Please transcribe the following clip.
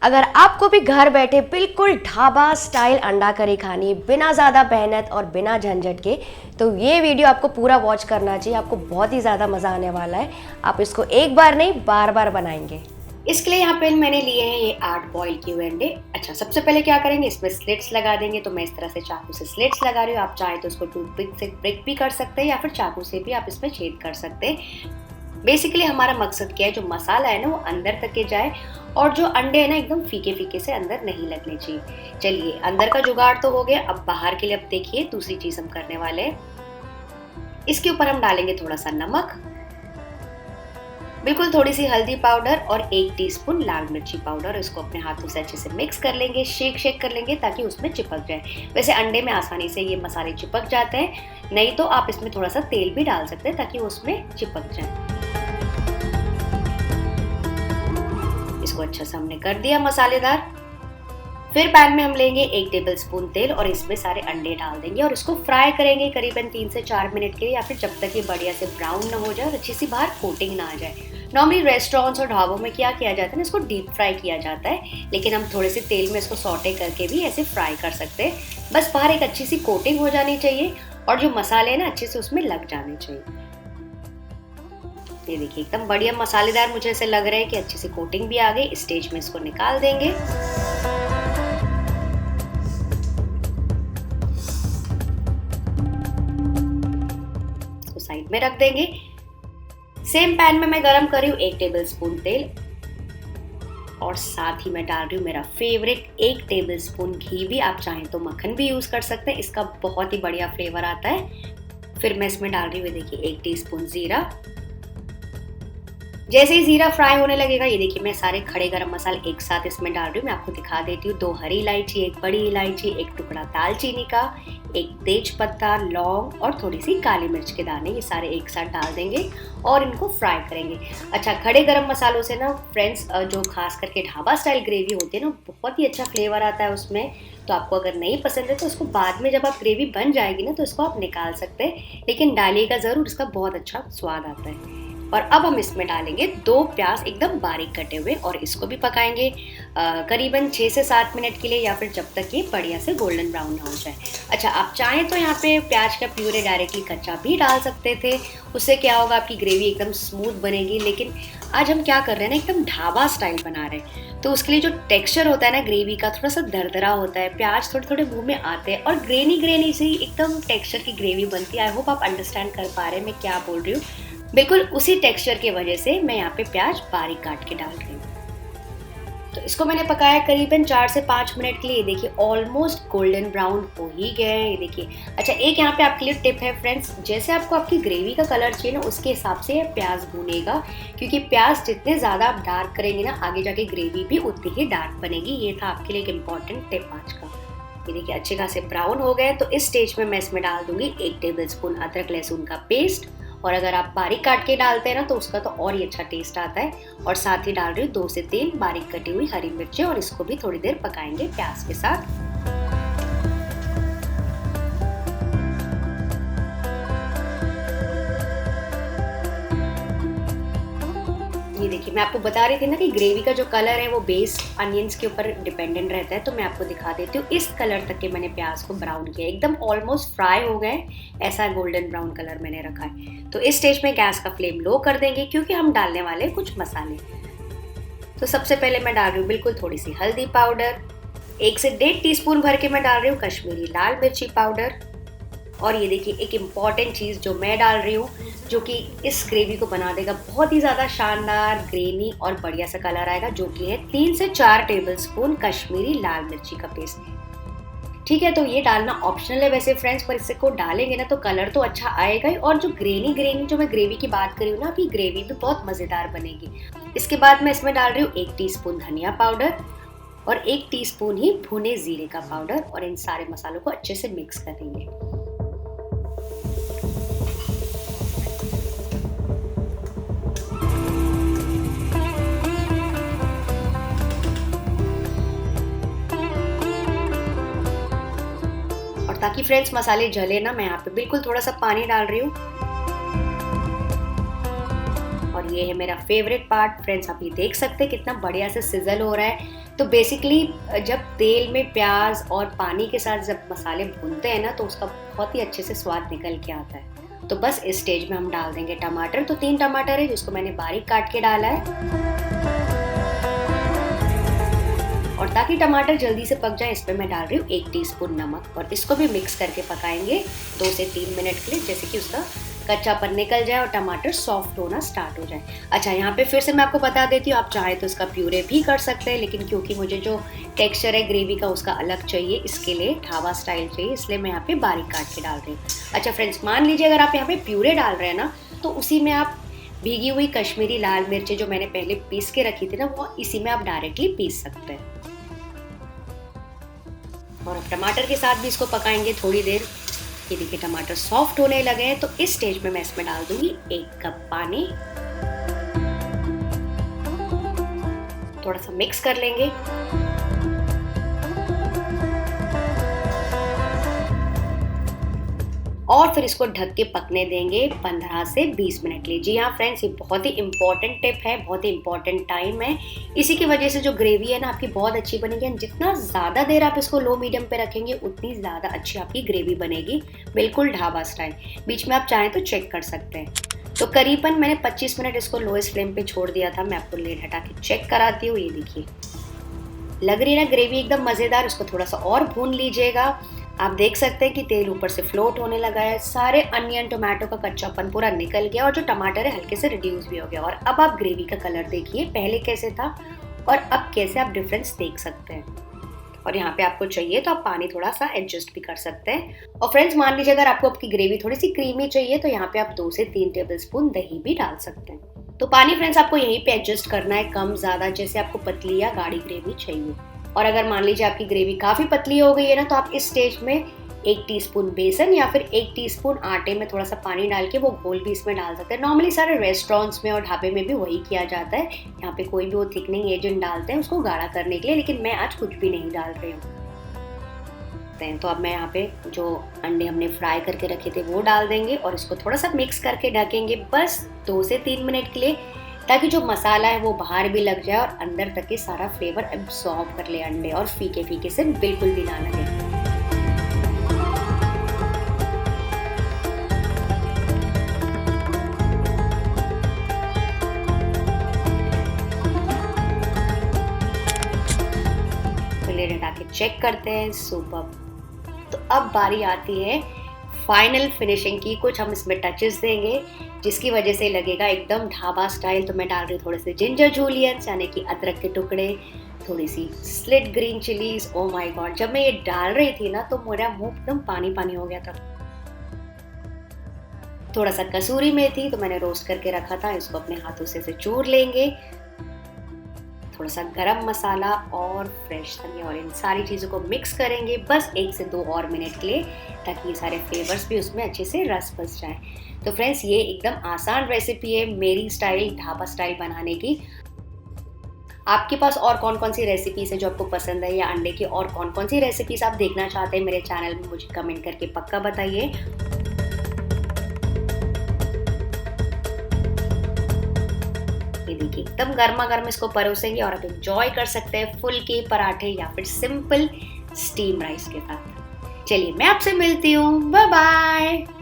अगर आपको भी घर बैठे बिल्कुल ढाबा स्टाइल अंडा करी खानी बिना ज़्यादा मेहनत और बिना झंझट के, तो ये वीडियो आपको पूरा वॉच करना चाहिए। आपको बहुत ही ज़्यादा मज़ा आने वाला है। आप इसको एक बार नहीं बार बार बनाएंगे। इसके लिए यहाँ पे मैंने लिए हैं ये 8 बॉईल किए हुए अंडे। अच्छा, सबसे पहले क्या करेंगे, इसमें स्लिट्स लगा देंगे। तो मैं इस तरह से चाकू से स्लिट्स लगा रही हूँ। आप चाहे तो इसको टूथपिक से ब्रेक भी कर सकते हैं या फिर चाकू से भी आप इसमें छेद कर सकते हैं। बेसिकली हमारा मकसद क्या है, जो मसाला है ना वो अंदर तक के जाए और जो अंडे है ना एकदम फीके फीके से अंदर नहीं लगने चाहिए। चलिए, अंदर का जुगाड़ तो हो गया। अब बाहर के लिए अब देखिए दूसरी चीज हम करने वाले हैं। इसके ऊपर हम डालेंगे थोड़ा सा नमक, बिल्कुल थोड़ी सी हल्दी पाउडर और 1 टीस्पून लाल मिर्ची पाउडर। इसको अपने हाथों से अच्छे से मिक्स कर लेंगे, शेक कर लेंगे ताकि उसमें चिपक जाए। वैसे अंडे में आसानी से ये मसाले चिपक जाते हैं, नहीं तो आप इसमें थोड़ा सा तेल भी डाल सकते हैं ताकि उसमें चिपक जाए। इसको अच्छा से हमने कर दिया मसालेदार। फिर पैन में हम लेंगे 1 टेबलस्पून तेल और इसमें सारे अंडे डाल देंगे और इसको फ्राई करेंगे करीबन 3 से 4 मिनट के लिए, या फिर जब तक ये बढ़िया से ब्राउन ना हो जाए और अच्छी सी बाहर कोटिंग ना आ जाए। नॉर्मली रेस्टोरेंट्स और ढाबों में क्या किया जाता है ना, इसको डीप फ्राई किया जाता है, लेकिन हम थोड़े से तेल में इसको सौटे करके भी ऐसे फ्राई कर सकते हैं। बस बाहर एक अच्छी सी कोटिंग हो जानी चाहिए और जो मसाले हैं ना अच्छे से उसमें लग जाने चाहिए। ये देखिए एकदम बढ़िया मसालेदार मुझे ऐसे लग रहा है कि अच्छी सी कोटिंग भी आ गई। इस स्टेज में इसको निकाल देंगे। इसको साइड में रख देंगे। सेम पैन में मैं गरम कर रही हूँ 1 टेबलस्पून तेल और साथ ही मैं डाल रही हूँ मेरा फेवरेट 1 टेबलस्पून घी भी। आप चाहें तो मक्खन भी यूज कर सकते हैं, इसका बहुत ही बढ़िया फ्लेवर आता है। फिर मैं इसमें डाल रही हूँ देखिए 1 टीस्पून जीरा। जैसे ही जीरा फ्राई होने लगेगा, ये देखिए मैं सारे खड़े गरम मसाले एक साथ इसमें डाल रही हूँ। मैं आपको दिखा देती हूँ। 2 हरी इलायची, 1 बड़ी इलायची, 1 टुकड़ा दालचीनी का, 1 तेज पत्ता, लौंग और थोड़ी सी काली मिर्च के दाने, ये सारे एक साथ डाल देंगे और इनको फ्राई करेंगे। अच्छा, खड़े गरम मसालों से ना फ्रेंड्स, जो खास करके ढाबा स्टाइल ग्रेवी होती है ना, बहुत ही अच्छा फ्लेवर आता है उसमें। तो आपको अगर नहीं पसंद है तो उसको बाद में जब आप ग्रेवी बन जाएगी ना तो इसको आप निकाल सकते हैं, लेकिन डालिएगा ज़रूर, इसका बहुत अच्छा स्वाद आता है। और अब हम इसमें डालेंगे 2 प्याज एकदम बारीक कटे हुए और इसको भी पकाएंगे करीबन 6 से 7 मिनट के लिए, या फिर जब तक ये बढ़िया से गोल्डन ब्राउन ना हो जाए। अच्छा, आप चाहें तो यहाँ पे प्याज का प्यूरे डायरेक्टली कच्चा भी डाल सकते थे। उससे क्या होगा, आपकी ग्रेवी एकदम स्मूथ बनेगी। लेकिन आज हम क्या कर रहे हैं ना, एकदम ढाबा स्टाइल बना रहे हैं, तो उसके लिए जो टेक्सचर होता है ना ग्रेवी का, थोड़ा सा दरदरा होता है। प्याज थोड़े थोड़े मुंह में आते हैं और ग्रेनी से ही एकदम टेक्सचर की ग्रेवी बनती है। आई होप आप अंडरस्टैंड कर पा रहे हैं मैं क्या बोल रही हूँ। बिल्कुल उसी टेक्सचर की वजह से मैं यहाँ पे प्याज बारीक काट के डाल रही हूँ। तो इसको मैंने पकाया करीबन 4 से 5 मिनट के लिए। देखिए ऑलमोस्ट गोल्डन ब्राउन हो ही गए हैं, ये देखिए। अच्छा, एक यहाँ पे आपके लिए टिप है फ्रेंड्स, जैसे आपको आपकी ग्रेवी का कलर चाहिए ना उसके हिसाब से प्याज भूनेगा, क्योंकि प्याज जितने ज़्यादा आप डार्क करेंगे ना, आगे जाके ग्रेवी भी उतनी ही डार्क बनेगी। ये था आपके लिए एक इम्पॉर्टेंट टिप आज का। ये देखिए अच्छे खासे ब्राउन हो गए। तो इस स्टेज में मैं इसमें डाल दूंगी 1 टेबलस्पून अदरक लहसुन का पेस्ट, और अगर आप बारीक काट के डालते हैं ना तो उसका तो और ही अच्छा टेस्ट आता है। और साथ ही डाल रही हूँ 2 से 3 बारीक कटी हुई हरी मिर्चें और इसको भी थोड़ी देर पकाएंगे प्याज के साथ। ये देखिए मैं आपको बता रही थी ना कि ग्रेवी का जो कलर है वो बेस अनियंस के ऊपर डिपेंडेंट रहता है, तो मैं आपको दिखा देती हूँ। इस कलर तक के मैंने प्याज को ब्राउन किया, एकदम ऑलमोस्ट फ्राई हो गए, ऐसा गोल्डन ब्राउन कलर मैंने रखा है। तो इस स्टेज में गैस का फ्लेम लो कर देंगे, क्योंकि हम डालने वाले हैं कुछ मसाले। तो सबसे पहले मैं डाल रही हूँ बिल्कुल थोड़ी सी हल्दी पाउडर, 1 से 1.5 टीस्पून भर के मैं डाल रही हूँ कश्मीरी लाल मिर्ची पाउडर। और ये देखिए एक इम्पॉर्टेंट चीज़ जो मैं डाल रही हूँ, जो कि इस ग्रेवी को बना देगा बहुत ही ज़्यादा शानदार, ग्रेनी और बढ़िया सा कलर आएगा, जो कि है 3 से 4 टेबलस्पून कश्मीरी लाल मिर्ची का पेस्ट। ठीक है, तो ये डालना ऑप्शनल है वैसे फ्रेंड्स, पर इससे को डालेंगे ना तो कलर तो अच्छा आएगा ही, और जो ग्रेनी जो मैं ग्रेवी की बात करी हूँ ना, आपकी ग्रेवी भी बहुत मज़ेदार बनेगी। इसके बाद मैं इसमें डाल रही हूँ 1 टीस्पून धनिया पाउडर और 1 टीस्पून ही भुने जीरे का पाउडर, और इन सारे मसालों को अच्छे से मिक्स करेंगे। ताकि फ्रेंड्स मसाले जले ना, मैं यहाँ पे बिल्कुल थोड़ा सा पानी डाल रही हूँ। और ये है मेरा फेवरेट पार्ट फ्रेंड्स, आप ये देख सकते हैं कितना बढ़िया से सिजल हो रहा है। तो बेसिकली जब तेल में प्याज और पानी के साथ जब मसाले भूनते हैं ना तो उसका बहुत ही अच्छे से स्वाद निकल के आता है। तो बस इस स्टेज में हम डाल देंगे टमाटर। तो 3 टमाटर है जिसको मैंने बारीक काट के डाला है। और ताकि टमाटर जल्दी से पक जाए, इस पे मैं डाल रही हूँ 1 टीस्पून नमक और इसको भी मिक्स करके पकाएंगे 2 से 3 मिनट के लिए, जैसे कि उसका कच्चापन निकल जाए और टमाटर सॉफ्ट होना स्टार्ट हो जाए। अच्छा, यहाँ पे फिर से मैं आपको बता देती हूँ, आप चाहे तो इसका प्यूरे भी कर सकते हैं, लेकिन क्योंकि मुझे जो टेक्सचर है ग्रेवी का उसका अलग चाहिए, इसके लिए ढाबा स्टाइल चाहिए, इसलिए मैं यहाँ पे बारीक काट के डाल रही हूँ। अच्छा फ्रेंड्स, मान लीजिए अगर आप यहाँ पे प्यूरे डाल रहे हैं ना, तो उसी में आप भीगी हुई कश्मीरी लाल मिर्चें जो मैंने पहले पीस के रखी थी ना, वो इसी में आप डायरेक्टली पीस सकते हैं। और अब टमाटर के साथ भी इसको पकाएंगे थोड़ी देर। ये देखिए टमाटर सॉफ्ट होने लगे हैं, तो इस स्टेज में मैं इसमें डाल दूंगी 1 कप पानी। थोड़ा सा मिक्स कर लेंगे। और फिर इसको ढक के पकने देंगे 15 से 20 मिनट के लिए। जी हाँ फ्रेंड्स, ये बहुत ही इंपॉर्टेंट टिप है, बहुत ही इंपॉर्टेंट टाइम है। इसी की वजह से जो ग्रेवी है ना आपकी बहुत अच्छी बनेगी। जितना ज़्यादा देर आप इसको लो मीडियम पे रखेंगे उतनी ज़्यादा अच्छी आपकी ग्रेवी बनेगी, बिल्कुल ढाबा स्टाइल। बीच में आप चाहें तो चेक कर सकते हैं। तो करीबन मैंने 25 मिनट इसको लोएस्ट फ्लेम पे छोड़ दिया था। मैं आपको लेड हटा के चेक कराती हूँ। ये देखिए लग रही है ना ग्रेवी एकदम मज़ेदार। उसको थोड़ा सा और भून लीजिएगा। आप देख सकते हैं कि तेल ऊपर से फ्लोट होने लगा है, सारे अनियन टोमेटो का कच्चापन पूरा निकल गया और जो टमाटर है हल्के से रिड्यूस भी हो गया। और अब आप ग्रेवी का कलर देखिए, पहले कैसे था और अब कैसे आप डिफरेंस देख सकते हैं। और यहाँ पे आपको चाहिए तो आप पानी थोड़ा सा एडजस्ट भी कर सकते हैं। और फ्रेंड्स, मान लीजिए अगर आपको आपकी ग्रेवी थोड़ी सी क्रीमी चाहिए तो यहाँ पे आप 2 से 3 टेबलस्पून दही भी डाल सकते हैं। तो पानी फ्रेंड्स आपको यहीं पे एडजस्ट करना है, कम ज़्यादा, जैसे आपको पतली या गाढ़ी ग्रेवी चाहिए। और अगर मान लीजिए आपकी ग्रेवी काफ़ी पतली हो गई है ना, तो आप इस स्टेज में 1 टीस्पून बेसन या फिर 1 टीस्पून आटे में थोड़ा सा पानी डाल के वो घोल भी इसमें डाल सकते हैं। नॉर्मली सारे रेस्टोरेंट्स में और ढाबे में भी वही किया जाता है। यहाँ पे कोई भी वो थिकनिंग एजेंट डालते हैं उसको गाढ़ा करने के लिए, लेकिन मैं आज कुछ भी नहीं डाल रही हूँ। तो अब मैं यहाँ पे जो अंडे हमने फ्राई करके रखे थे वो डाल देंगे और इसको थोड़ा सा मिक्स करके ढकेंगे बस 2 से 3 मिनट के लिए, ताकि जो मसाला है वो बाहर भी लग जाए और अंदर तक के सारा फ्लेवर एब्सॉर्ब कर ले अंडे, और फीके फीके से बिल्कुल भी ना लगे। तो लेड हटा के चेक करते हैं। सुपर। तो अब बारी आती है फाइनल फिनिशिंग की। कुछ हम इसमें टचेस देंगे जिसकी वजह से लगेगा एकदम ढाबा स्टाइल। तो मैं डाल रही हूँ थोड़े से जिंजर जूलियंस यानी कि अदरक के टुकड़े, थोड़ी सी slit green chillies. Oh my god, जब मैं ये डाल रही थी ना तो मेरा मुंह एकदम पानी पानी हो गया था। थोड़ा सा कसूरी मेथी तो मैंने रोस्ट करके रखा था, इसको अपने हाथों से चूर लेंगे। थोड़ा सा गरम मसाला और फ्रेश धनिया, और इन सारी चीज़ों को मिक्स करेंगे बस 1 से 2 और मिनट के लिए, ताकि ये सारे फ्लेवर्स भी उसमें अच्छे से रस बस जाए। तो फ्रेंड्स, ये एकदम आसान रेसिपी है मेरी स्टाइल, ढाबा स्टाइल बनाने की। आपके पास और कौन कौन सी रेसिपीज़ है जो आपको पसंद है, या अंडे की और कौन कौन सी रेसिपीज़ आप देखना चाहते हैं मेरे चैनल में, मुझे कमेंट करके पक्का बताइए। ये देखिए एकदम गर्मा गर्म इसको परोसेंगे और आप एंजॉय कर सकते हैं फुल्के पराठे या फिर सिंपल स्टीम राइस के साथ। चलिए मैं आपसे मिलती हूँ, बाय बाय।